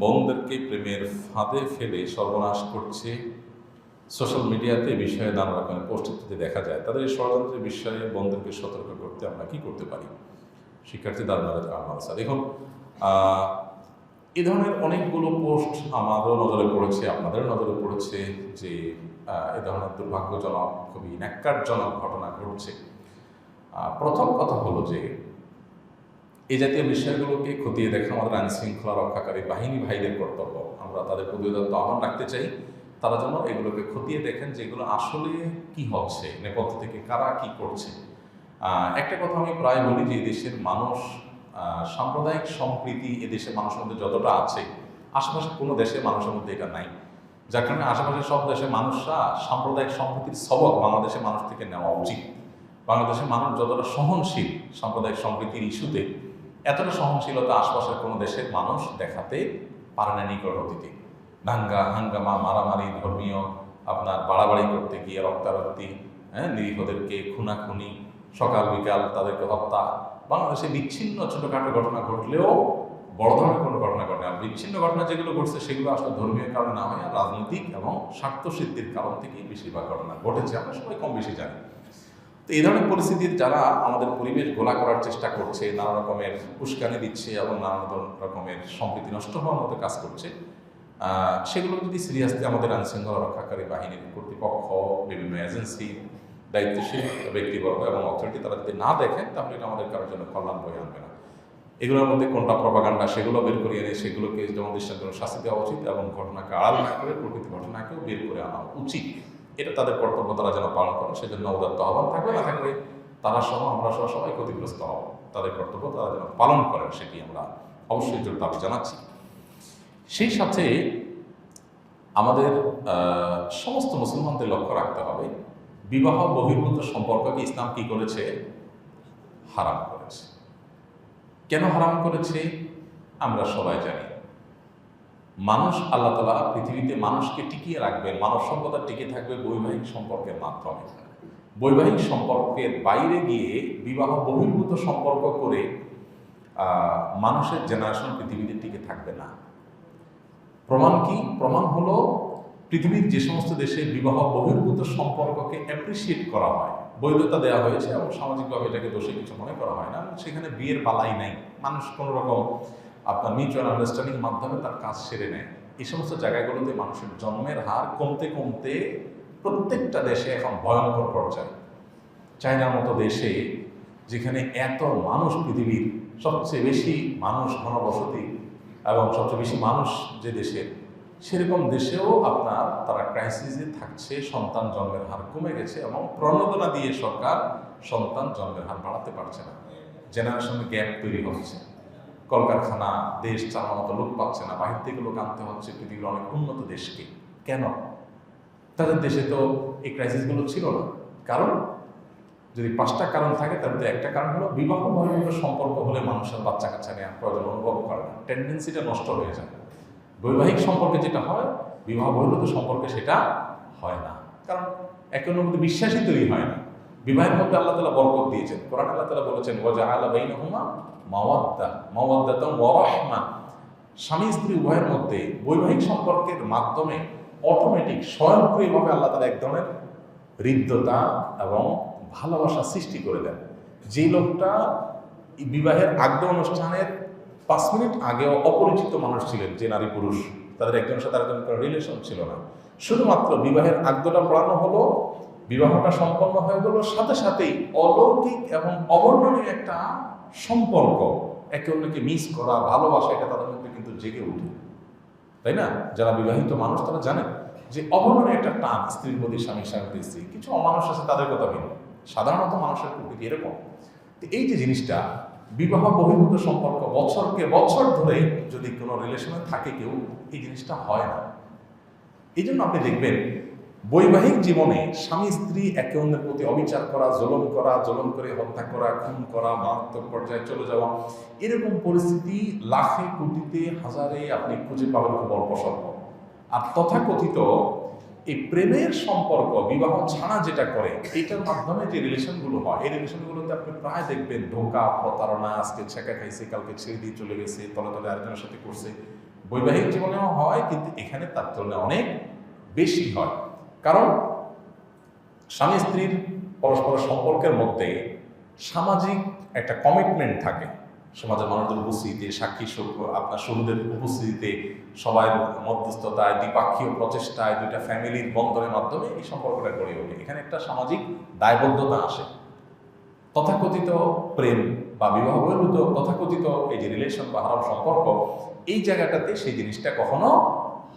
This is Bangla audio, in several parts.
বোনদেরকে প্রেমের ফাঁদে ফেলে সর্বনাশ করছে সোশ্যাল মিডিয়াতে এই বিষয়ে নানা রকমের পোস্ট ইত্যাদি দেখা যায়। তাদের এই ষড়যন্ত্রের বিষয়ে বোনদেরকে সতর্ক করতে আমরা কি করতে পারি? শিক্ষার্থী দারুণার কামাল স্যার, দেখুন এই ধরনের অনেকগুলো পোস্ট আমারও নজরে পড়েছে, আপনাদের নজরে পড়েছে যে এ ধরনের দুর্ভাগ্যজনক, খুবই ন্যাক্কারজনক ঘটনা ঘটছে। প্রথম কথা হলো যে এই জাতীয় বিষয়গুলোকে খতিয়ে দেখা আমাদের আইন শৃঙ্খলা রক্ষাকারী বাহিনী ভাইদের কর্তব্য। আমরা তাদের প্রতি আহ্বান রাখতে চাই, তারা যেন এগুলোকে খতিয়ে দেখেন যে এগুলো আসলে কি হচ্ছে, নেপথ্য থেকে কারা কি করছে। একটা কথা আমি প্রায় বলি যে এদেশের মানুষ, সাম্প্রদায়িক সম্প্রীতি এদেশের মানুষের মধ্যে যতটা আছে, আশেপাশের কোনো দেশের মানুষের মধ্যে এটা নাই। যার কারণে আশেপাশের সব দেশের মানুষরা সাম্প্রদায়িক সম্প্রীতির সবক বাংলাদেশের মানুষ থেকে নেওয়া উচিত। বাংলাদেশের মানুষ যতটা সহনশীল সাম্প্রদায়িক সম্প্রীতির ইস্যুতে, এতটা সহনশীলতা আশপাশের কোনো দেশের মানুষ দেখাতে পারে না নিকট অতীতে। হাঙ্গামা, মারামারি, ধর্মীয় আপনার বাড়াবাড়ি করতে গিয়ে রক্তারক্তি, নিরীহদেরকে খুনাখুনি, সকাল বিকাল তাদেরকে হত্যা। বাংলাদেশে বিচ্ছিন্ন ছোটোখাটো ঘটনা ঘটলেও বড় ধরনের কোনো ঘটনা ঘটে না। বিচ্ছিন্ন ঘটনা যেগুলো ঘটছে সেগুলো আসলে ধর্মীয় কারণে না হয়, রাজনৈতিক এবং স্বার্থসিদ্ধির কারণ থেকেই বেশিরভাগ ঘটনা ঘটেছে, আমরা সবাই কম বেশি জানি। তো এই ধরনের পরিস্থিতির যারা আমাদের পরিবেশ ঘোলা করার চেষ্টা করছে, নানা রকমের উস্কানি দিচ্ছে এবং নানা রকমের সম্প্রীতি নষ্ট হওয়ার মতো কাজ করছে, সেগুলো যদি সিরিয়াসলি আমাদের আইন শৃঙ্খলা রক্ষাকারী বাহিনীর কর্তৃপক্ষ, বিভিন্ন এজেন্সি, দায়িত্বশীল ব্যক্তিবর্গ এবং অথরিটি তারা যদি না দেখেন, তাহলে এটা আমাদের কারোর জন্য কল্যাণ বয়ে আনবে না। এগুলোর মধ্যে কোনটা প্রপাগান্ডা সেগুলো বের করে এনে সেগুলোকে যেমন দৃষ্টান্তমূলক শাস্তি দেওয়া উচিত এবং ঘটনাকে আড়াল না করে প্রকৃতি ঘটনাকেও বের করে আনা উচিত। এটা তাদের কর্তব্য, তারা যেন পালন করে, সেজন্য উদাত্ত আহ্বান থাকবে। না থাকলে তারা সহ আমরা সহ সবাই ক্ষতিগ্রস্ত হব। তাদের কর্তব্য তারা যেন পালন করেন, সেটি আমরা অবশ্যই জোর দাবি জানাচ্ছি। সেই সাথে আমাদের সমস্ত মুসলমানদের লক্ষ্য রাখতে হবে, বিবাহ বহির্ভূত সম্পর্ককে ইসলাম কি করেছে? হারাম করেছে। কেন হারাম করেছে আমরা সবাই জানি। মানুষ, আল্লাহ তাআলা পৃথিবীতে মানুষকে টিকিয়ে রাখবেন, মানব সভ্যতা টিকে থাকবে বৈবাহিক সম্পর্কের মাধ্যমে। বৈবাহিক সম্পর্কের বাইরে গিয়ে বিবাহ বহির্ভূত সম্পর্ক করে মানুষের জেনারেশন পৃথিবীতে টিকে থাকবে না। প্রমাণ কি? প্রমাণ হলো পৃথিবীর যে সমস্ত দেশে বিবাহ বহির্ভূত সম্পর্ককে অ্যাপ্রিসিয়েট করা হয়, বৈধতা দেওয়া হয়েছে এবং সামাজিকভাবে এটাকে দোষী কিছু মনে করা হয় না, সেখানে বিয়ের বালাই নাই, মানুষ কোনো রকম আপনার মিউচুয়াল আন্ডারস্ট্যান্ডিং মাধ্যমে তার কাজ সেরে নেয়। এই সমস্ত জায়গাগুলোতে মানুষের জন্মের হার কমতে কমতে প্রত্যেকটা দেশে এখন ভয়ঙ্কর পর্যায়ে। চায়নার মতো দেশে, যেখানে এত মানুষ, পৃথিবীর সবচেয়ে বেশি মানুষ ঘনবসতি এবং সবচেয়ে বেশি মানুষ যে দেশের, সেরকম দেশেও আপনার তারা ক্রাইসিসে থাকছে, সন্তান জন্মের হার কমে গেছে এবং প্রণোদনা দিয়ে সরকার সন্তান জন্মের হার বাড়াতে পারছে না। জেনারেশন গ্যাপ তৈরি হচ্ছে, কলকারখানা, দেশ চালানোর মতো লোক পাচ্ছে না, বাহির থেকে লোক আনতে হচ্ছে পৃথিবীর অনেক উন্নত দেশকে। কেন? তাদের দেশে তো এই ক্রাইসিসগুলো ছিল না। কারণ যদি 5টা কারণ থাকে, তার মধ্যে একটা কারণ হলো বিবাহ বহির্ভূত সম্পর্ক হলে মানুষের বাচ্চা কাচ্চা নেওয়ার প্রয়োজন অনুভব করে না, টেন্ডেন্সিটা নষ্ট হয়ে যায়। বৈবাহিক সম্পর্কে যেটা হয়, বিবাহ বহির্ভূত সম্পর্কে সেটা হয় না, কারণ একে অন্যের মধ্যে বিশ্বাসই তৈরি হয় না। বিবাহের মধ্যে আল্লাহ তাআলা বরকত দিয়েছেন। কোরআন আল্লাহ তাআলা বলেছেন, ওয়াজআলা বাইনাহুমা মাওয়াদ্দাতান ওয়া রাহমা। স্বামী স্ত্রী উভয়ের মধ্যে বৈবাহিক সম্পর্কের মাধ্যমে অটোমেটিক স্বয়ংক্রিয়ভাবে আল্লাহ তাআলা এক ধরনের হৃদ্যতা এবং ভালোবাসা সৃষ্টি করে দেন। যে লোকটা বিবাহের আগ্য অনুষ্ঠানের 5 মিনিট আগেও অপরিচিত মানুষ ছিলেন, যে নারী পুরুষ, তাদের একজনের সাথে আরেকজনের কোনো রিলেশন ছিল না, শুধুমাত্র বিবাহের আগ্যটা পড়ানো হলো, বিবাহটা সম্পন্ন হয়ে গেল, সাথে সাথেই অলৌকিক এবং অবর্ণনীয় একটা সম্পর্ক, একে অন্যকে মিস করা, ভালোবাসা, এটা তাদের মধ্যে কিন্তু জেগে উঠে, তাই না? যারা বিবাহিত মানুষ তারা জানেন যে অবর্ণনীয় একটা টান স্ত্রীর প্রতি, স্বামীর স্বামী স্ত্রী। কিছু অমানুষ আছে, তাদের কথা ভিন্ন, সাধারণত মানুষের প্রকৃতি এরকম। তো এই যে জিনিসটা, বিবাহ বহির্ভূত সম্পর্ক বছরকে বছর ধরে যদি কোনো রিলেশনে থাকে কেউ, এই জিনিসটা হয় না। এই জন্য আপনি দেখবেন বৈবাহিক জীবনে স্বামী স্ত্রী একে অন্যের প্রতি অবিচার করা, জুলুম করে হত্যা করা, খুন করা, মারাত্মক পর্যায়ে চলে যাওয়া, এরকম পরিস্থিতি লাখে, কোটিতে, হাজারে আপনি খুঁজে পাবেন খুব অল্প স্বল্প। আর তথাকথিত এই প্রেমের সম্পর্ক বিবাহ ছাড়া যেটা করে, এইটার মাধ্যমে যে রিলেশনগুলো হয়, এই রিলেশনগুলোতে আপনি প্রায় দেখবেন ধোঁকা, প্রতারণা, আজকে ছেঁকা খাইছে, কালকে ছেড়ে দিয়ে চলে গেছে, তলে তলে আরেকজনের সাথে করছে, বৈবাহিক জীবনেও হয়, কিন্তু এখানে তার তুলনায় অনেক বেশি হয়। কারণ স্বামী স্ত্রীর পরস্পরের সম্পর্কের মধ্যে সামাজিক একটা কমিটমেন্ট থাকে। সমাজের মানুষদের উপস্থিতিতে, সাক্ষী আপনার শহীদের উপস্থিতিতে, সবার মধ্যস্থতায়, দ্বিপাক্ষীয় প্রচেষ্টায়, দুইটা ফ্যামিলির বন্ধনের মাধ্যমে এই সম্পর্কটা গড়ে ওঠে। এখানে একটা সামাজিক দায়বদ্ধতা আসে। তথাকথিত প্রেম বা বিবাহ বহির্ভূত তথাকথিত এই যে রিলেশন বা হারাম সম্পর্ক, এই জায়গাটাতে সেই জিনিসটা কখনো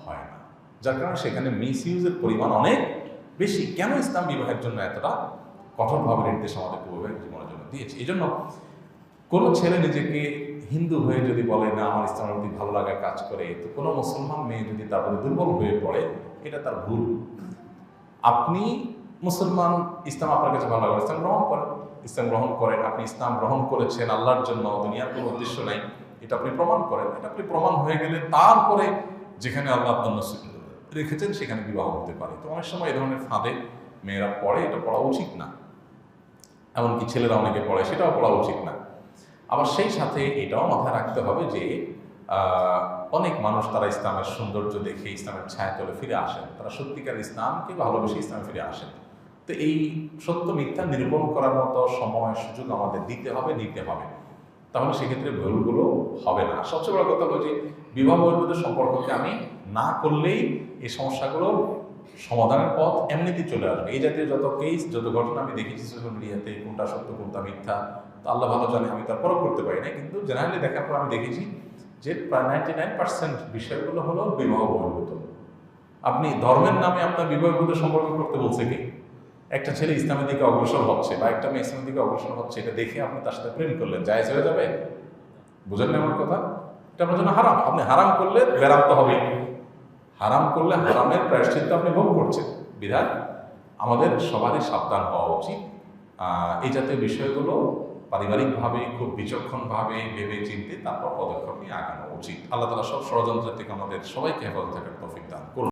হয় না, যার কারণে সেখানে মিস ইউজের পরিমাণ অনেক বেশি। কেন ইসলাম বিবাহের জন্য এতটা কঠোরভাবে নির্দেশ আমাদের বৈবাহিক জীবনের জন্য দিয়েছে? এই জন্য কোনো ছেলে নিজেকে হিন্দু হয়ে যদি বলে না আমার ইসলামের প্রতি ভালো লাগা কাজ করে, তো কোনো মুসলমান মেয়ে যদি তার প্রতি দুর্বল হয়ে পড়ে, এটা তার ভুল। আপনি মুসলমান, ইসলাম আপনার কাছে ভালো লাগে, ইসলাম গ্রহণ করেন। ইসলাম গ্রহণ করেন, আপনি ইসলাম গ্রহণ করেছেন আল্লাহর জন্য, দুনিয়ার কোনো উদ্দেশ্য নাই, এটা আপনি প্রমাণ করেন। এটা আপনি প্রমাণ হয়ে গেলে তারপরে যেখানে আল্লাহ আপনার নসিব রেখেছেন সেখানে বিবাহ হতে পারে। তো অনেক সময় এই ধরনের ফাঁদে মেয়েরা পড়ে, এটা পড়া উচিত না। এমনকি ছেলেরা অনেকে পড়ে, সেটাও পড়া উচিত না। আবার সেই সাথে এটাও মাথায় রাখতে হবে যে অনেক মানুষ তারা ইসলামের সৌন্দর্য দেখে ইসলামের ছায়াতলে ফিরে আসেন, তারা সত্যিকার ইসলামকে ভালোবেসে ইসলামে ফিরে আসেন। তো এই সত্য মিথ্যা নিরূপণ করার মতো সময় সুযোগ আমাদের দিতে হবে, নিতে হবে, তাহলে সেক্ষেত্রে ভুলগুলো হবে না। সবচেয়ে বড় কথা হলো যে বিবাহ বহির্ভূত সম্পর্ককে আমি না করলেই এই সমস্যাগুলোর সমাধানের পথ এমনিতেই চলে আসবে। এই জাতীয় যত কেস, যত ঘটনা আমি দেখেছি সোশ্যাল মিডিয়াতে, কোনটা সত্য কোনটা মিথ্যা তো আল্লাহ ভালো জানে, আমি তার পরখ করতে পারি না, কিন্তু জেনারেলি দেখার পর আমি দেখেছি যে প্রায় 99% বিষয়গুলো হলো বিবাহ বহির্ভূত। আপনি ধর্মের নামে আপনার বিবাহ বহির্ভূত সম্পর্ক করতে বলছে কি? একটা ছেলে ইসলামের দিকে অগ্রসর হচ্ছে বা একটা মেয়ে ইসলামের দিকে অগ্রসর হচ্ছে, এটা দেখে আপনি তার সাথে প্রেম করলেন, জায়েজ হয়ে যাবে? বুঝেন না আমার কথা? এটা আপনার জন্য হারাম। আপনি হারাম করলে বেরাম তো হবে, হারাম করলে হারামের প্রায়শ্চিত্ত আপনি ভোগ করছেন। বিধান আমাদের সবারই সাবধান হওয়া উচিত। এই জাতীয় বিষয়গুলো পারিবারিকভাবে খুব বিচক্ষণভাবে ভেবে চিনতে তারপর পদক্ষেপ নিয়ে আগানো উচিত। আল্লাহ তাআলা সব ষড়যন্ত্র থেকে আমাদের সবাইকে হেফাজত থাকার তৌফিক দান করুন।